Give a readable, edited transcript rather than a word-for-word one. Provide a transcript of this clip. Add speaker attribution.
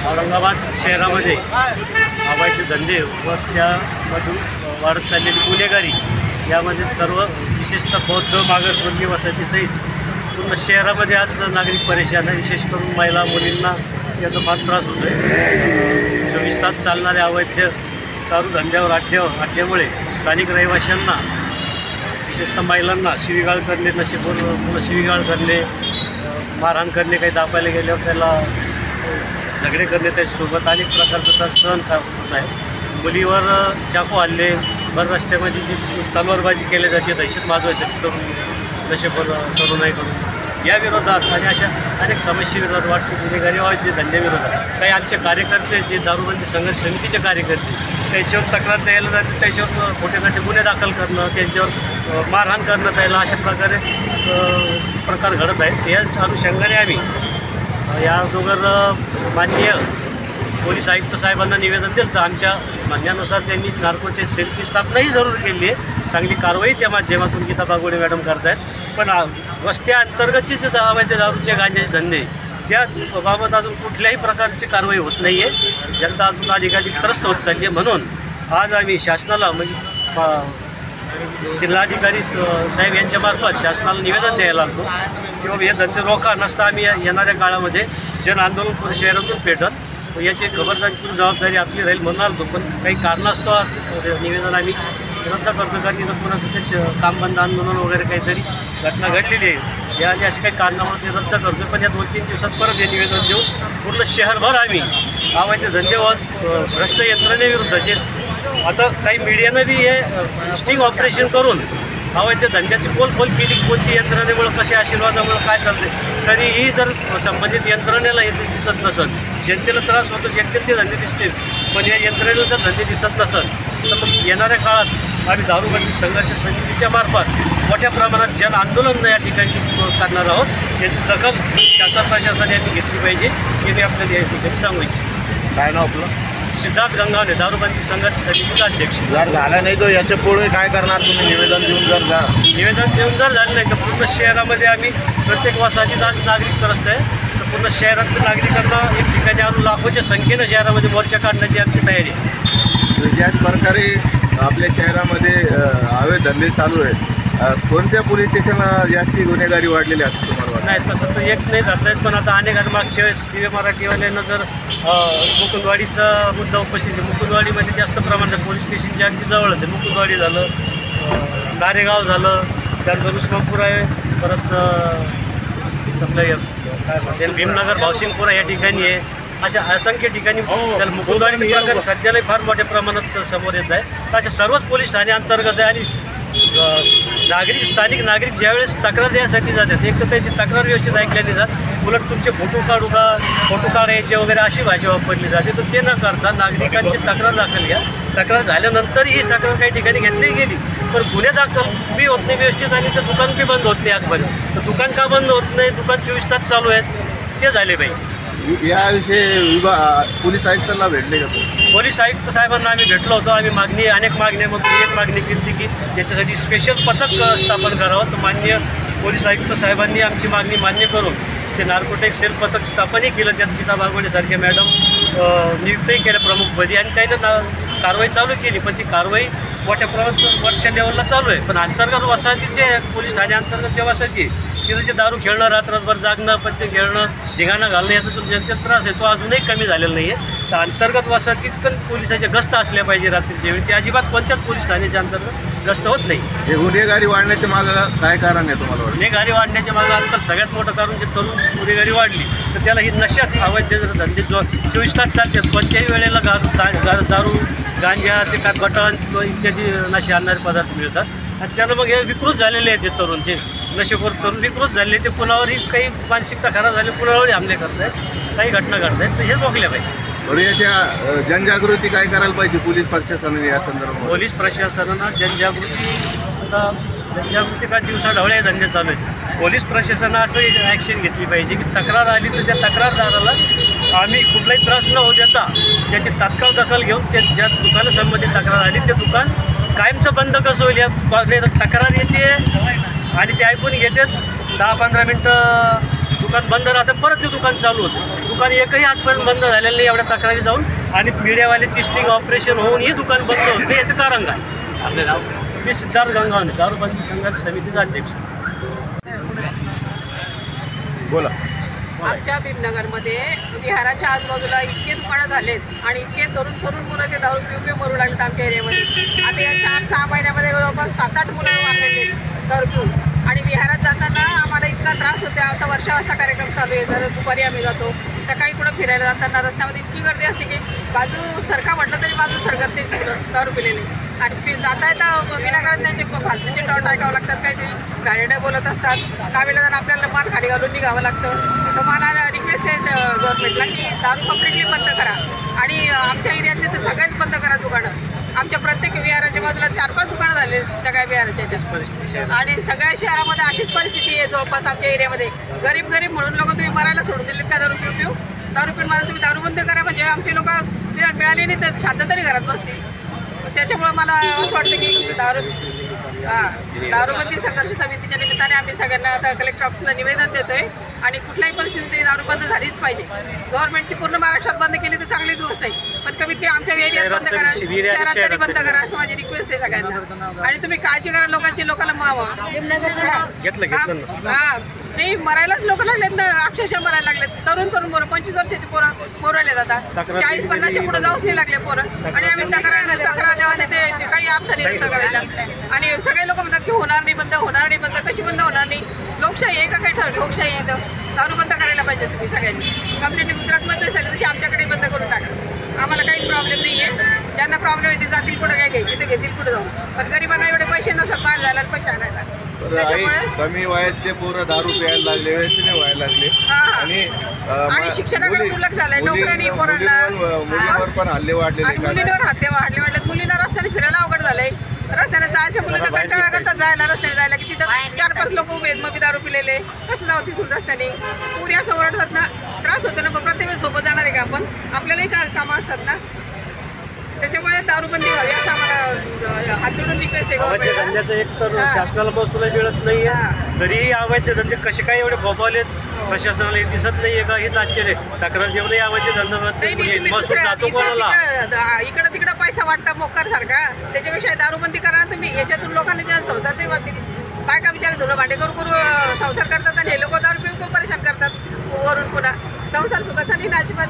Speaker 1: औरंगाबाद शहरामध्ये अवैध धंदे व त्यामधून वाढत चाललेली गुन्हेगारी यामध्ये सर्व विशेषतः बौद्ध मागासवर्गीय वसाहतीसहित पूर्ण शहरामध्ये आज नागरिक परेशान आहे। विशेष करून महिला मुलींना याचा फार त्रास होतो आहे। 24 तास चालणाऱ्या अवैध दारू धंद्यावर अड्ड्यामुळे स्थानिक रहिवाशांना विशेषतः महिलांना शिवीगाळ करणे, पूर्ण शिवीगाळ करणे, मारहाण करणे, काही दाबायला गेल्यावर त्याला झगडे करणे, त्याच्यासोबत अनेक प्रकारचा त्रास सहन होत आहे। मुलीवर चाकू हल्ले, भर रस्त्यामध्ये जी तलवारबाजी केली जाते दहशत माजवायसाठी करू नये करून या विरोधात आणि अशा अनेक समस्येविरोधात वाटते गुन्हेगारी अवैध धंद्याविरोधात काही आमचे कार्यकर्ते जे दारूबंदी संघर्ष समितीचे कार्यकर्ते त्याच्यावर तक्रार द्यायला जाते, त्याच्यावर खोटे गुन्हे दाखल करणं, त्यांच्यावर मारहाण करणं, त्याला अशा प्रकार घडत आहेत। या अनुषंगाने आम्ही या अगोदर माननीय पोलीस आयुक्त साहेबांना निवेदन दिलं तर आमच्या म्हणण्यानुसार त्यांनी नार्कोटिक्स सेलची स्थापनाही जरूर केली आहे। चांगली कारवाई त्या माध्यमातून गीता बागोडे मॅडम करत आहेत। पण वस्त्या अंतर्गतचे जे अवैध दारूचे गांजाचे धंदे त्याबाबत अजून कुठल्याही प्रकारची कारवाई होत नाही आहे। जनता अजून अधिकाधिक त्रस्त होत चालली आहे। म्हणून आज आम्ही शासनाला म्हणजे जिल्हाधिकारी साहेब यांच्यामार्फत शासनाला निवेदन द्यायला लागतो किंवा हे धंदे रोखा, नसता आम्ही येणाऱ्या काळामध्ये जन आंदोलन पूर्ण शहरातून पेटत याची खबरदारी पूर्ण जबाबदारी आपली राहील म्हणून आलो। पण काही कारणास्तव निवेदन आम्ही रद्द करतो, कारण इथं कोणाचं ते काम बंद आंदोलन वगैरे काहीतरी घटना घडलेली आहे या अशी काही कारणामुळे ते रद्द करतो। पण या 2-3 दिवसात परत हे निवेदन देऊ। पूर्ण शहरभर आम्ही अवैध धंदे व भ्रष्ट यंत्रणेविरुद्धचे आता काही मीडियानं बी हे स्टिंग ऑपरेशन करून अवैध धंद्याची पोलखोल केली, कोणती यंत्रणेमुळं कशा आशीर्वादामुळं काय चालते तरीही जर संबंधित यंत्रणेला हे दिसत नसत, जनतेला त्रास होतो, जनतेला ते धंदे दिसतील पण या यंत्रणेला जर धंदे दिसत नसत तर मग येणाऱ्या काळात आम्ही दारूबंदी संघर्ष समितीच्या मार्फत मोठ्या प्रमाणात जन आंदोलन या ठिकाणी करणार आहोत। याची दखल शासन प्रशासन यांनी घेतली पाहिजे हे मी आपल्याला या ठिकाणी सांगू इच्छितो।
Speaker 2: काय नाव आपलं?
Speaker 1: सिद्धार्थ गंगावणे, दारूबंदी संघर्ष समितीचा अध्यक्ष।
Speaker 2: जर झाला नाही तर याच्या पुढे काय करणार तुम्ही? निवेदन देऊन
Speaker 1: जर झालं नाही तर पूर्ण शहरामध्ये आम्ही प्रत्येक वसाहतीत आज नागरिक त्रस्त आहे तर पूर्ण शहरातल्या नागरिकांना एक ठिकाणी आणून लाखोच्या संख्येनं शहरामध्ये मोर्चा काढण्याची आमची तयारी आहे।
Speaker 2: ज्याच प्रकारे आपल्या शहरामध्ये अवैध धंदे चालू आहेत, कोणत्या पोलीस स्टेशनला जास्ती गुन्हेगारी वाढलेली असते तुम्हाला?
Speaker 1: नाही तसं तर एक नाही धरता येत, पण आता अनेक मागच्या वेळेस टी व्ही मराठीवाल्यांना जर मुकुंदवाडीचा मुद्दा उपस्थित आहे, मुकुंदवाडीमध्ये जास्त प्रमाणात पोलीस स्टेशनच्या अगदी जवळच आहे। मुकुंदवाडी झालं, नारेगाव झालं, त्यानंतर उस्मानपूर आहे, परत आपलं काय म्हणते भीमनगर भावसिंगपुरा या ठिकाणी आहे। अशा असंख्य ठिकाणी त्याला मुकुंदवाडीचे प्रकार सध्याला फार मोठ्या प्रमाणात समोर येत आहे। अशा सर्वच पोलीस ठाणे अंतर्गत आहे आणि स्थानिक नागरिक ज्यावेळेस तक्रार द्यायसाठी जातात एक तर त्याची तक्रार व्यवस्थित ऐकली नाही जात, उलट तुमचे फोटो काढायचे वगैरे अशी भाषा वापरली जाते। तर ते न करता नागरिकांची तक्रार दाखल घ्या, तक्रार झाल्यानंतरही ही तक्रार काही ठिकाणी घेतली गेली पण गुन्हे दाखल बी होत नाही व्यवस्थित आणि ते दुकान बी बंद होत नाही आजपर्यंत। तर दुकान का बंद होत नाही? दुकान 24 तास चालू आहेत, ते झाले पाहिजे।
Speaker 2: याविषयी पोलीस आयुक्तांना भेटले का?
Speaker 1: पोलीस आयुक्त साहेबांना आम्ही भेटलो होतो। आम्ही अनेक मागण्यामधून एक मागणी केली की त्याच्यासाठी स्पेशल पथक स्थापन करावं, तर माननीय पोलीस आयुक्त साहेबांनी आमची मागणी मान्य करून ते नार्कोटिक्स सेल पथक स्थापनही केलं। त्यात गीता बागोडेसारख्या मॅडम नियुक्तही केल्या प्रमुखपदी आणि त्यानं कारवाई चालू केली, पण ती कारवाई मोठ्या प्रमाणात वरच्या लेवलला चालू आहे। पण अंतर्गत वसाहतीचे पोलीस ठाणे अंतर्गत वसाहती तिथं जे दारू खेळणं, रात्रभर जागणं, पत्ते खेळणं, धिंगाणा घालणं याचा जो जनतेला त्रास आहे तो अजूनही कमी झालेला नाही आहे। तर अंतर्गत वसाहतीत पण पोलिसाच्या गस्त असल्या पाहिजे रात्रीच्या वेळी, ते अजिबात कोणत्याच पोलीस ठाण्याच्या अंतर्गत गस्त होत नाही।
Speaker 2: हे गुन्हेगारी वाढण्याच्या मागं काय कारण आहे तुम्हाला?
Speaker 1: गुन्हेगारी वाढण्याच्या मागं आजकाल सगळ्यात मोठं कारण जे तरुण गुन्हेगारी वाढली तर त्याला ही नशाच अवैध धंदे 24 तास चालतात, कोणत्याही वेळेला दारू, गांजा, ते काय बटन इत्यादी नशे आणणारे पदार्थ मिळतात आणि त्यानं मग हे विकृत झालेले आहेत। ते तरुणचे नशेखोर तरुण विकृत झाले, ते पुन्हावरही काही मानसिकता खराब झाली, पुन्हावरही हमले करत आहेत, काही घटना घडत आहेत, तर हे रोखल्या पाहिजे।
Speaker 2: बरं, याच्या जनजागृती काय करायला पाहिजे पोलीस प्रशासनाने या संदर्भात?
Speaker 1: पोलीस प्रशासनानं जनजागृती काय दिवसाढवळ्या धंदे चालू आहेत। पोलीस प्रशासनानं असं ॲक्शन घेतली पाहिजे की तक्रार आली तर त्या तक्रारदाराला आम्ही कुठलाही त्रास न होऊ देता त्याची तात्काळ दखल घेऊन ते ज्या दुकानासंबंधी तक्रार आली ते दुकान कायमचं बंद कसं होईल या तक्रार येते आणि ते ऐकून घेतात 10-15 मिनटं दुकान बंद राहतं, परत ते दुकान चालू होतं. दुकान एकही आजपर्यंत बंद झालेलं नाही. एवढ्या तक्रारी जाऊन आणि मीडियावाल्याची स्टिंग ऑपरेशन होऊन ही दुकान बंद होत नाही. याचं कारण काय? आपले नाव मी सिद्धार्थ गंगावणे, दारूबंदी संघर्ष समितीचा अध्यक्ष.
Speaker 2: बोला.
Speaker 3: आमच्या भीमनगरमध्ये विहाराच्या आजूबाजूला इतके दुकानं झालेत आणि इतके तरुण मुलं ते दारू पिऊ मरू लागलेत आमच्या एरियामध्ये. आता या 4-6 महिन्यामध्ये जवळपास 7-8 मुलं वाढलेले दारू पिऊन. आणि विहारात जाताना आम्हाला इतका त्रास होते. आता वर्षावाचा कार्यक्रम चालू आहे, जर दुपारी आम्ही जातो. सकाळी कुठं फिरायला जाताना रस्त्यामध्ये इतकी गर्दी असते की बाजू सरका म्हटलं तरी बाजू सरकत ते दारू पिलेले. आणि जाता येता विनाकारण त्यांचे फालतूचे टॉर्ट ऐकावं लागतात, काहीतरी गाड्या बोलत असतात. त्यावेळेला जर आपल्याला मान खाली घालून निघावं लागतं. तर मला रिक्वेस्ट आहे गव्हर्नमेंटला की दारू कंप्लिटली बंद करा आणि आमच्या एरियातले तर सगळेच बंद करा दुकानं. आमच्या प्रत्येक विहाराच्या बाजूला 4-5 दुकानं झाले सगळ्या विहाराच्या ह्याच्यात. आणि सगळ्या शहरामध्ये अशीच परिस्थिती आहे जवळपास आमच्या एरियामध्ये. गरीब म्हणून लोक तुम्ही मरायला सोडून दिलेत का दारू पिऊ दारू पिऊन मला तुम्ही दारू बंद करा, म्हणजे आमचे लोक जर मिळाले नाही तर शांत तरी घरात बसतील. त्याच्यामुळं मला असं वाटतं की दारूबंदी संघर्ष समितीच्या निमित्ताने आम्ही सगळ्यांना आता कलेक्टर ऑफिसला निवेदन देतोय आणि कुठल्याही परिस्थितीत दारू बंद झालीच पाहिजे. गव्हर्नमेंटची पूर्ण महाराष्ट्रात बंद केली तर चांगलीच गोष्ट आहे, पण कमीत कमी आमच्या एरियात बंद करा, शहरात तरी बंद करा असं माझी रिक्वेस्ट आहे सगळ्यांना. आणि तुम्ही काळजी करा लोकांना मावा नाही मरायलाच लोक लागलेत ना, अक्षरशः मरायला लागलेत. तरुण पोरं 25 वर्षाचे पोरं राहिलेत. आता 40-50च्या पुढे जाऊच नाही लागले पोरं. आणि आम्ही तक्रार द्यावा ते काही अर्थ नाही करायला. आणि सगळे लोक म्हणतात की होणार नाही बंद, कशी बंद होणार नाही. लोकशाही आहे का काही लोकशाही आहे तर दारू बंद करायला पाहिजे तुम्ही सगळ्यांनी. कंप्लेंट गुजरातमध्ये झाली तशी आमच्याकडे बंद करून टाका. आम्हाला काही प्रॉब्लेम नाही आहे. ज्यांना प्रॉब्लेम आहे ते जातील पुढे काय घ्यायचे ते घेतील पुढे जाऊन. पण गरिबांना एवढे पैसे नसतात बाहेर जायला पण आणायला.
Speaker 2: कमी वयातले पोरं दारू प्यायला लागले, व्यसनी व्हायला लागले.
Speaker 3: आणि शिक्षणाकडे दुर्लक्ष झालंय. नोकऱ्यांनी
Speaker 2: मुलींवर पण हल्ले वाढलेले.
Speaker 3: मुलींवर हल्ले वाढलेत. मुलींना रस्त्याने फिरायला अवघड झालंय. रस्त्याने जायच्या मुलं तर कंटाळा करतात रस्त्याने जायला की तिथं 4-5 लोक उभे आहेत, मग मी दारू पिलेले कसं जाऊ तिथून रस्त्याने. पुरी असं ओरडतात ना, त्रास होतो ना. प्रत्येक वेळेस सोबत जाणार आहे का आपण? आपल्यालाही कामं असतात ना. त्याच्यामुळे दारूबंदी व्हावी असं आम्हाला हात जोडून रिक्वेस्ट आहे.
Speaker 1: अवैध धंद्याचं एक तर शासनाला महसूल मिळत नाहीये, तरीही अवैध धंदे कसे काय एवढे फोफावलेत प्रशासनाला हे दिसत नाहीये का? हेच आश्चर्य. तक्रार देऊनही अवैध धंदा महसूल जातो कोणाला?
Speaker 3: इकडं तिकडं पैसा वाटता मोकार सारखा. त्याच्यापेक्षा दारूबंदी करा ना तुम्ही. याच्यातून लोकांनी ज्या संसार तरी वाचतील. बायका बिचारे धुणं भांडे करू संसार करतात आणि हे लोक दारू पिऊन खूप परेशान करतात वरून पुन्हा. संसार सुखाचा नाही ना अजिबात.